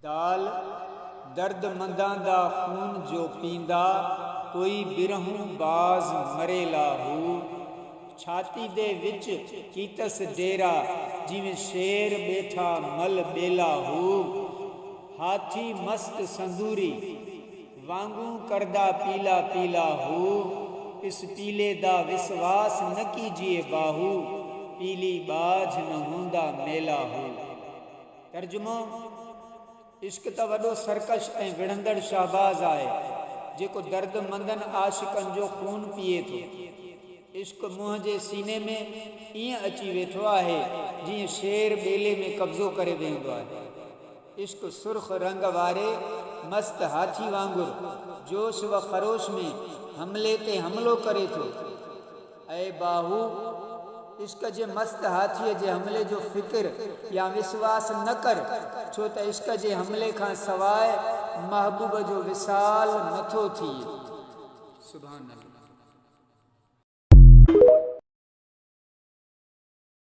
दाल दर्दमंदां दा खून जो पींदा, कोई बिरहूं बाज मरेला हू। छाती दे विच कीतस डेरा, जिवें शेर बैठा मल बेला हू। हाथी मस्त संदूरी वांगू करदा पीला पीला हू। इस पीले दा विश्वास न कीजिए बाहू, पीली बाज न हूंदा मेला हू। तर्जुमो, इश्क त वॾो सरकश ऐं विढ़ंदड़ शाहबाज़ आहे, जेको दर्दमंदन आशिकनि जो खून पीए थो। इश्क मुंहं जे सीने में ईअं अची वेठो आहे, जीअं शेर ॿेले में कब्ज़ो करे वेंदो आहे। इश्क सुर्ख रंग वारे मस्त हाथी वांगुरु जोश व ख़रोश में हमले ते हमलो करे थो। ऐं बाहू, इश्क जे मस्त हाथीअ जे हमले जो फ़िक्र या विश्वास न कर, छो त इश्क जे हमले खां सवाइ महबूब जो विसाल नथो थिए। सुभान अल्लाह।